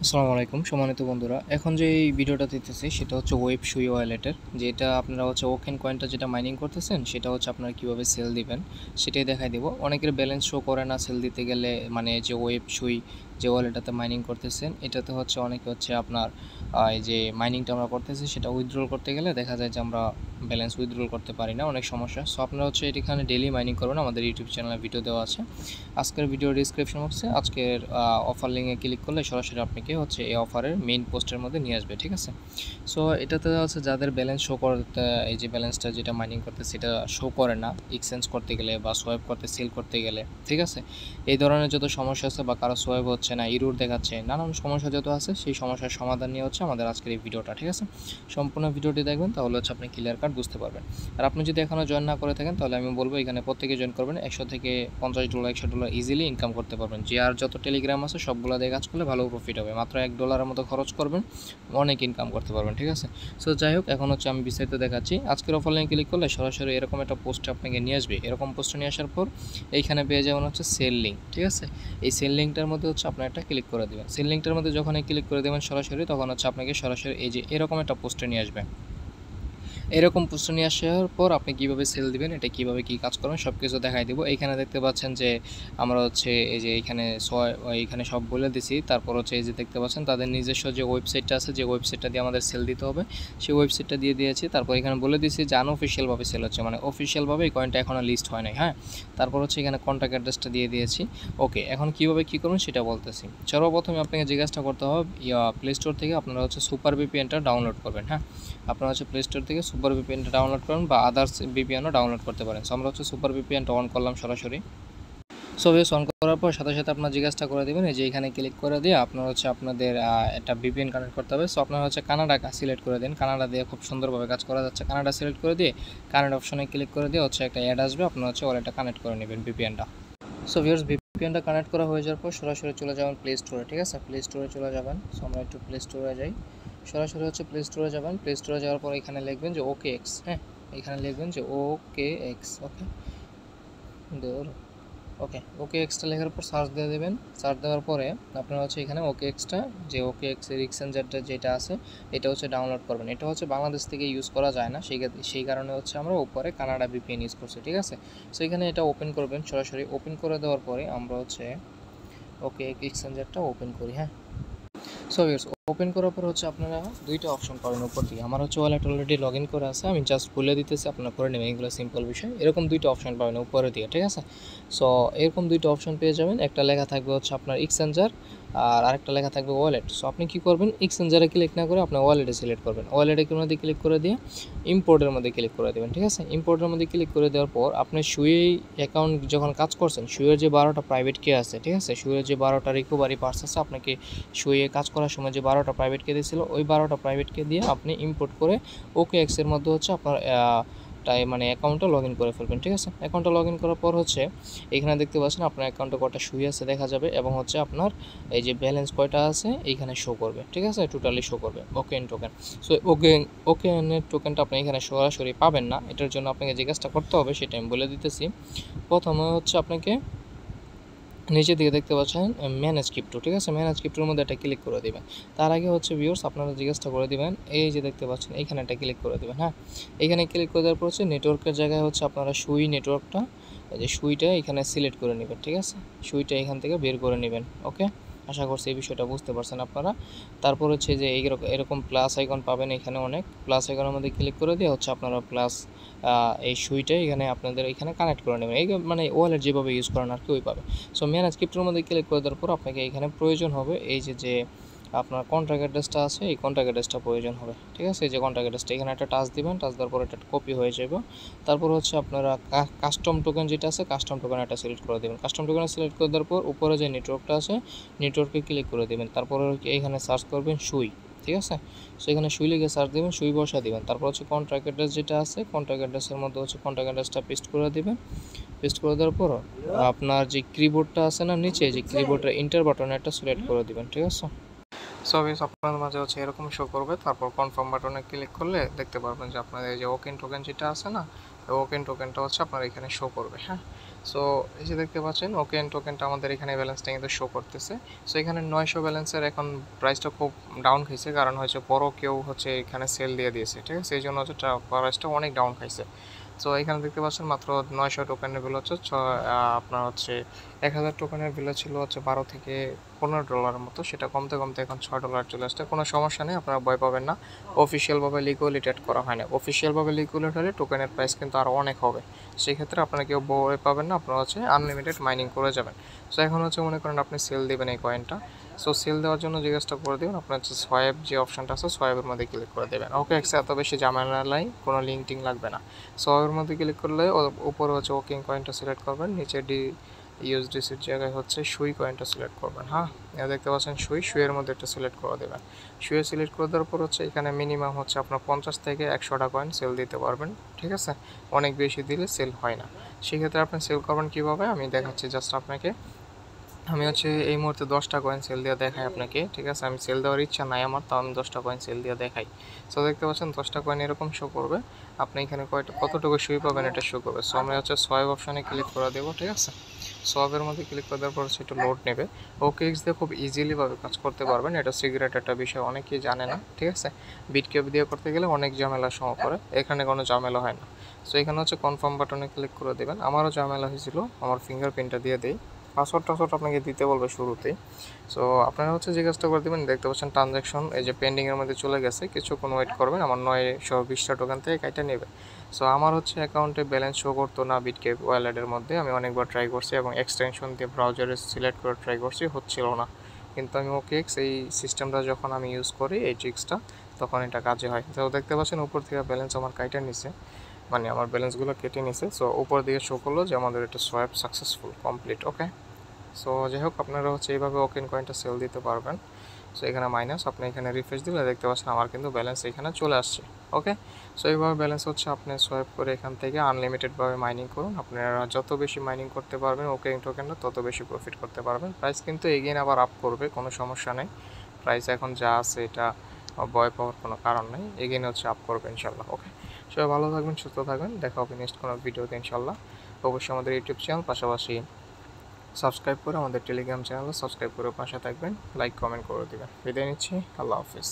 আসসালামু আলাইকুম সম্মানিত বন্ধুরা, এখন যে এই ভিডিওটা দিতেছি সেটা হচ্ছে ওয়েব সুই ওয়ালেটের, যেটা আপনারা হচ্ছে ওকেন কয়েনটা যেটা মাইনিং করতেছেন সেটা হচ্ছে আপনারা কীভাবে সেল দিবেন সেটাই দেখাই দেবো। অনেকের ব্যালেন্স শো করে না সেল দিতে গেলে, মানে যে ওয়েব সুই যে ওয়ালেটটাতে মাইনিং করতেছেন এটাতে হচ্ছে অনেকে হচ্ছে আপনার এই যে মাইনিংটা আমরা করতেছি সেটা উইথড্রল করতে গেলে দেখা যায় যে আমরা ব্যালেন্স উইথড্রল করতে পারি না, অনেক সমস্যা। সো আপনারা হচ্ছে এখানে ডেলি মাইনিং করবেন, আমাদের ইউটিউব চ্যানেলে ভিডিও দেওয়া আছে। আজকের ভিডিও ডিসক্রিপশন বক্সে আজকের অফার লিঙ্কে ক্লিক করলে সরাসরি আপনাকে হচ্ছে এই অফারের মেইন পোস্টের মধ্যে নিয়ে আসবে, ঠিক আছে। সো এটাতে হচ্ছে যাদের ব্যালেন্স শো করতে, এই যে ব্যালেন্সটা যেটা মাইনিং করতে সেটা শো করে না এক্সচেঞ্জ করতে গেলে বা সোয়াইপ করতে সেল করতে গেলে, ঠিক আছে, এই ধরনের যত সমস্যা আছে বা কারো সোয়াইপ হচ্ছে না, ইরোর দেখাচ্ছে, নানান সমস্যা যত আছে সেই সমস্যার সমাধান নিয়ে হচ্ছে আমাদের আজকের এই ভিডিওটা, ঠিক আছে। সম্পূর্ণ ভিডিওটি দেখবেন তাহলে হচ্ছে আপনি ক্লিয়ার কাট বুঝতে পারবেন। আর আপনি যদি এখনও জয়েন না করে থাকেন তাহলে আমি বলবো এখানে প্রত্যেকে জয়েন করবেন। $100 থেকে $50 $100 ইজিলি ইনকাম করতে পারবেন। যে আর যত টেলিগ্রাম আছে সবগুলো দিয়ে কাজ করলে ভালো প্রফিট হবে, মাত্র $1 মতো খরচ করবেন, অনেক ইনকাম করতে পারবেন, ঠিক আছে। সো যাই হোক, এখন হচ্ছে আমি বিস্তারিত দেখাচ্ছি। আজকের অফার লিঙ্কে ক্লিক করলে সরাসরি এরকম একটা পোস্টে আপনাকে নিয়ে আসবে। এরকম পোস্ট নিয়ে আসার পর এইখানে পেয়ে যাবেন হচ্ছে সেল লিঙ্ক, ঠিক আছে। এই সেল লিঙ্কটার মধ্যে হচ্ছে আপনার একটা ক্লিক করে দেবেন। সেল লিঙ্কটার মধ্যে যখন ক্লিক করে দেবেন সরাসরি, তখন হচ্ছে আপনাকে সরাসরি এই যে এরকম একটা পোস্টে নিয়ে আসবে। এরকম পোস্ট নিয়ে আসার পর আপনি কীভাবে সেল দিবেন, এটা কীভাবে কী কাজ করবেন সব কিছু দেখাই দেবো। এইখানে দেখতে পাচ্ছেন যে আমরা হচ্ছে এই যে এইখানে সব বলে দিছি। তারপর হচ্ছে এই যে দেখতে পাচ্ছেন তাদের নিজস্ব যে ওয়েবসাইটটা আছে, যে ওয়েবসাইটটা দিয়ে আমাদের সেল দিতে হবে সেই ওয়েবসাইটটা দিয়ে দিয়েছি। তারপর এখানে বলে দিয়েছি যে আনঅফিসিয়ালভাবে সেল হচ্ছে, মানে অফিসিয়ালভাবে এই কয়েনটা এখনও লিস্ট হয় নাই, হ্যাঁ। তারপর হচ্ছে এখানে কন্ট্যাক্ট অ্যাড্রেসটা দিয়ে দিয়েছি। ওকে, এখন কীভাবে কী করবেন সেটা বলতেছি। সর্বপ্রথমে আপনাকে জিজ্ঞাসা করতে হবে প্লে স্টোর থেকে আপনারা হচ্ছে সুপার ভিপিএনটা ডাউনলোড করবেন, হ্যাঁ। আপনারা হচ্ছে প্লে স্টোর থেকে সুপার ভিপিএনটা ডাউনলোড করুন বা আদার্স ভিপিএনও ডাউনলোড করতে পারেন। সো আমরা হচ্ছে সুপার ভিপিএনটা অন করলাম সরাসরি। সো বেশ অন করার পর সাথে সাথে আপনার জিজ্ঞাসা করে দেবেন, এই যে এখানে ক্লিক করে দিয়ে আপনার হচ্ছে আপনাদের একটা ভিপিএন কানেক্ট করতে হবে। সো আপনারা হচ্ছে কানাডা সিলেক্ট করে দিন, কানাডা দিয়ে খুব সুন্দরভাবে কাজ করা যাচ্ছে। কানাডা সিলেক্ট করে দিয়ে কানেক্ট অপশনে ক্লিক করে দিয়ে হচ্ছে একটা অ্যাড আসবে, আপনার হচ্ছে ওয়ালেটটা কানেক্ট করে নেবেন ভিপিএনটা। সো ভিউয়ার্স, ভিপিএনটা কানেক্ট করা হয়ে যাওয়ার পর সরাসরি চলে যাবেন প্লে স্টোরে, ঠিক আছে। প্লে স্টোরে চলে যাবেন। সো আমরা একটু প্লে স্টোরে যাই। সরাসরি হচ্ছে প্লে স্টোরে যাবেন। প্লে স্টোরে যাওয়ার পর এখানে লিখবেন যে ওকে এক্স, হ্যাঁ, এখানে লিখবেন যে ওকে এক্স, ওকে ওকে ওকে এক্সটা লেখার পর সার্চ দিয়ে দেবেন। সার্চ দেওয়ার পরে আপনারা হচ্ছে এখানে ওকে এক্সটা, যে ওকে এক্সের এক্সচেঞ্জারটা যেটা আছে এটা হচ্ছে ডাউনলোড করবেন। এটা হচ্ছে বাংলাদেশ থেকে ইউজ করা যায় না, সেই কারণে হচ্ছে আমরা উপরে কানাডা ভিপিএন ইউজ করছি, ঠিক আছে। সো এখানে এটা ওপেন করবেন। সরাসরি ওপেন করে দেওয়ার পরে আমরা হচ্ছে ওকে এক্সচেঞ্জারটা ওপেন করি, হ্যাঁ। সো ভিউয়ার্স, ওপেন করার পর হচ্ছে আপনারা দুইটা অপশন পাবেন উপর দিকে। আমার হচ্ছে ওয়ালেট অলরেডি লগ ইন করে আছে, আমি জাস্ট বলে দিতেছি, আপনারা করে নেবেন, এগুলো সিম্পল বিষয়। এরকম দুইটা অপশন পাবেন উপরের দিকে, ঠিক আছে। সো এরকম দুইটা অপশন পেয়ে যাবেন। একটা লেখা থাকবে হচ্ছে আপনার এক্সচেঞ্জার আর আরেকটা লেখা থাকবে ওয়ালেট। সো আপনি কী করবেন, এক্সচেঞ্জারে ক্লিক না করে আপনার ওয়ালেটে সিলেক্ট করবেন। ওয়ালেটের মধ্যে ক্লিক করে দিয়ে ইম্পোর্টের মধ্যে ক্লিক করে দেবেন, ঠিক আছে। ইম্পোর্টের মধ্যে ক্লিক করে দেওয়ার পর আপনি সুই অ্যাকাউন্ট যখন কাজ করছেন, সুইয়ের যে 12টা প্রাইভেট কে আছে, ঠিক আছে, সুইয়ের যে 12টা রিকভারি পার্স আছে, আপনাকে সুইয়ে কাজ করার সময় যে 12টা প্রাইভেট কে দিয়েছিল ওই 12টা প্রাইভেট কে দিয়ে আপনি ইম্পোর্ট করে ওকে এক্সের মধ্যে হচ্ছে আপনার মানে অ্যাকাউন্টটা লগ ইন করে ফেলবেন, ঠিক আছে। অ্যাকাউন্টটা লগ ইন করার পর হচ্ছে এখানে দেখতে পাচ্ছেন আপনার অ্যাকাউন্টে কটা সুই আছে দেখা যাবে, এবং হচ্ছে আপনার এই যে ব্যালেন্স কয়টা আছে এইখানে শো করবে, ঠিক আছে, টোটালি শো করবে ওকে এন টোকেন। সো ওকে এনের টোকেনটা আপনি এখানে সরাসরি পাবেন না, এটার জন্য আপনাকে যে কাজটা করতে হবে সেটা আমি বলে দিতেছি। প্রথমে হচ্ছে আপনাকে নিচের দিকে দেখতে পাচ্ছেন ম্যানেজ ক্রিপ্টো, ঠিক আছে। ম্যানেজ ক্রিপ্টোর মধ্যে একটা ক্লিক করে দেবেন। তার আগে হচ্ছে ভিউয়ার্স আপনারা জিজ্ঞাসা করে দেবেন, এই যে দেখতে পাচ্ছেন এইখানে একটা ক্লিক করে দেবেন, হ্যাঁ। এখানে ক্লিক করে দেওয়ার পর হচ্ছে নেটওয়ার্কের জায়গায় হচ্ছে আপনারা সুই নেটওয়ার্কটা, এই যে সুইটা এখানে সিলেক্ট করে নেবেন, ঠিক আছে। সুইটা এখান থেকে বের করে নেবেন, ওকে। আশা করছি এই বিষয়টা বুঝতে পারছেন আপনারা। তারপর হচ্ছে যে এরকম প্লাস আইকন পাবেন, এখানে অনেক প্লাস আইকনের মধ্যে ক্লিক করে দিয়ে হচ্ছে আপনারা প্লাস এই সুইটা এখানে আপনাদের এখানে কানেক্ট করে নেবেন, এই মানে ওয়ালেট যেভাবে ইউজ করেন আর কি ওইভাবে। সো ম্যানেজ ক্রিপ্টোর মধ্যে ক্লিক করে দেওয়ার পর আপনাকে এখানে প্রয়োজন হবে এই যে আপনার কন্ট্যাক্ট অ্যাড্রেসটা আছে, এই কন্ট্যাক্ট অ্যাড্রেসটা প্রয়োজন হবে, ঠিক আছে। এই যে কন্ট্যাক্ট অ্যাড্রেসটা এখানে একটা টাচ দিবেন, টাচ দেওয়ার পর এটা কপি হয়ে যাবে। তারপর হচ্ছে আপনারা কাস্টম টোকেন যেটা আছে, কাস্টম টোকেন একটা সিলেক্ট করে দেবেন। কাস্টম টোকেন সিলেক্ট করে দেওয়ার পর উপরে যে নেটওয়ার্কটা আছে নেটওয়ার্কে ক্লিক করে দেবেন। তারপর এইখানে সার্চ করবেন সুই, ঠিক আছে। সো এখানে সুই লিখে সার্চ দেবেন, সুই বসা দেবেন। তারপর হচ্ছে কন্ট্যাক্ট অ্যাড্রেস যেটা আছে, কন্ট্যাক্ট অ্যাড্রেসের মধ্যে হচ্ছে কন্ট্যাক্ট অ্যাড্রেসটা পেস্ট করে দেবেন। পেস্ট করে দেওয়ার পর আপনার যে কিবোর্ডটা আছে না নিচে, যে কিবোর্ডের এন্টার বাটনে একটা সিলেক্ট করে দিবেন, ঠিক আছে। সো আপনার মাঝে হচ্ছে এরকম শো করবে। তারপর কনফার্ম বাটনে ক্লিক করলে দেখতে পারবেন যে আপনার এই যে ওকেন টোকেন যেটা আছে না, ওকেন টোকেনটা হচ্ছে আপনার এখানে শো করবে, হ্যাঁ। সো এই যে দেখতে পাচ্ছেন ওকেন টোকেনটা আমাদের এখানে ব্যালেন্সটা কিন্তু শো করতেছে। সো এখানে 900 ব্যালেন্সের এখন প্রাইসটা খুব ডাউন খাইছে, কারণ হচ্ছে বড় কেউ হচ্ছে এখানে সেল দিয়ে দিয়েছে, ঠিক আছে, এই জন্য হচ্ছে প্রাইসটা অনেক ডাউন খাইছে। সো এখানে দেখতে পাচ্ছেন মাত্র 900 টোকেনের বিল হচ্ছে আপনার হচ্ছে 1000 টোকেনের বিল ছিল হচ্ছে $12 থেকে $15 মতো, সেটা কমতে কমতে এখন $6 চলে আসছে। কোনো সমস্যা নেই, আপনারা ভয় পাবেন না। অফিসিয়ালভাবে লিকুইডেট করা হয় না, অফিসিয়ালভাবে লিকুইডেট হলে টোকেনের প্রাইস কিন্তু আরও অনেক হবে। সেই ক্ষেত্রে আপনারা কেউ ভয় পাবেন না, আপনারা হচ্ছে আনলিমিটেড মাইনিং করে যাবেন। সো এখন হচ্ছে মনে করেন আপনি সেল দেবেন এই কয়েনটা। সো সেল দেওয়ার জন্য যে কাজটা করে দেবেন, আপনার হচ্ছে সোয়াইপ যে অপশনটা আছে সোয়াইপের মধ্যে ক্লিক করে দেবেন। ওকে এক্সে এত বেশি ঝামেলা নাই, কোনো লিঙ্ক টিঙ্ক লাগবে না। সোয়াইপের মধ্যে ক্লিক করলে উপরে হচ্ছে ওকিং কয়েনটা সিলেক্ট করবেন, নিচে ইউএসডিসির জায়গায় হচ্ছে সুই কয়েনটা সিলেক্ট করবেন। হ্যাঁ, দেখতে পাচ্ছেন সুইয়ের মধ্যে একটা সিলেক্ট করে দেবেন। সুইয়ে সিলেক্ট করে দেওয়ার পর হচ্ছে এখানে মিনিমাম হচ্ছে আপনার 50 থেকে 100টা কয়েন সেল দিতে পারবেন, ঠিক আছে। অনেক বেশি দিলে সেল হয় না। সেক্ষেত্রে আপনি সেল করবেন কীভাবে আমি দেখাচ্ছি জাস্ট আপনাকে। আমি হচ্ছে এই মুহূর্তে 10টা কয়েন সেল দিয়ে দেখাই আপনাকে, ঠিক আছে। আমি সেল দেওয়ার ইচ্ছা নাই আমার, তাও আমি 10টা কয়েন সেল দিয়ে দেখাই। সো দেখতে পাচ্ছেন 10টা কয়েন এরকম শো করবে, আপনি এখানে কতটুকু সুই পাবেন এটা শো করবে। সো আমরা হচ্ছে সোয়াইপ অপশানে ক্লিক করে দেবো, ঠিক আছে। সোয়াইপের মধ্যে ক্লিক করে দেওয়ার পর হচ্ছে একটু লোড নেবে। ওকেএক্স দিয়ে খুব ইজিলিভাবে কাজ করতে পারবেন, এটা সিক্রেট একটা বিষয়, অনেকেই জানে না, ঠিক আছে। বিটকেপ দিয়ে করতে গেলে অনেক ঝামেলা সময় পড়ে, এখানে কোনো ঝামেলা হয় না। সো এখানে হচ্ছে কনফার্ম বাটনে ক্লিক করে দেবেন। আমারও ঝামেলা হয়েছিল, আমার ফিঙ্গারপ্রিন্টটা দিয়ে দেই। পাসওয়ার্ড আপনাকে দিতে বলবে শুরুতেই। সো আপনারা হচ্ছে যে কাজটা করে দেবেন, দেখতে পাচ্ছেন ট্রানজ্যাকশন এই যে পেন্ডিংয়ের মধ্যে চলে গেছে, কিছুক্ষণ ওয়েট করবেন, আমার 920টা টোকেন থেকে কাইটা নেবে। সো আমার হচ্ছে অ্যাকাউন্টে ব্যালেন্স শো করতো না বিটকেপ ওয়ালেটের মধ্যে, আমি অনেকবার ট্রাই করছি এবং এক্সটেনশন দিয়ে ব্রাউজারে সিলেক্ট করে ট্রাই করছি, হচ্ছিল না। কিন্তু আমি ওকেএক্স এই সিস্টেমটা যখন আমি ইউজ করি এই ট্রিক্সটা, তখন এটা কাজে হয়। তো দেখতে পাচ্ছেন উপর থেকে ব্যালেন্স আমার কাইটা নিছে, মানে আমার ব্যালেন্সগুলো কেটে নিছে। সো উপর দিকে শো করলো যে আমাদের এটা সোয়াইপ সাকসেসফুল কমপ্লিট। ওকে, সো যাই হোক আপনারা হচ্ছে এইভাবে ওকেন কয়েনটা সেল দিতে পারবেন। সো এখানে মাইনাস, আপনি এখানে রিফ্রেশ দিলে দেখতে পাচ্ছেন আমার কিন্তু ব্যালেন্স এখানে চলে আসছে। ওকে, সো এইভাবে ব্যালেন্স হচ্ছে আপনি সোয়াইপ করে এখান থেকে আনলিমিটেডভাবে মাইনিং করুন। আপনারা যত বেশি মাইনিং করতে পারবেন ওকেন টোকেনটা, তত বেশি প্রফিট করতে পারবেন। প্রাইস কিন্তু এগেইন আবার আপ করবে, কোনো সমস্যা নেই। প্রাইস এখন যা আছে এটা ভয় পাওয়ার কোনো কারণ নেই, এগেইন হচ্ছে আপ করবে ইনশাল্লাহ। ওকে, সবাই ভালো থাকবেন, সুস্থ থাকবেন, দেখা হবে নেক্সট কোনো ভিডিওতে ইনশাল্লাহ। অবশ্যই আমাদের ইউটিউব চ্যানেল পাশাপাশি সাবস্ক্রাইব করে আমাদের টেলিগ্রাম চ্যানেলে সাবস্ক্রাইব করে পাশে থাকবেন, লাইক কমেন্ট করে দেবেন। বিদায় নিচ্ছি, আল্লাহ হাফিজ।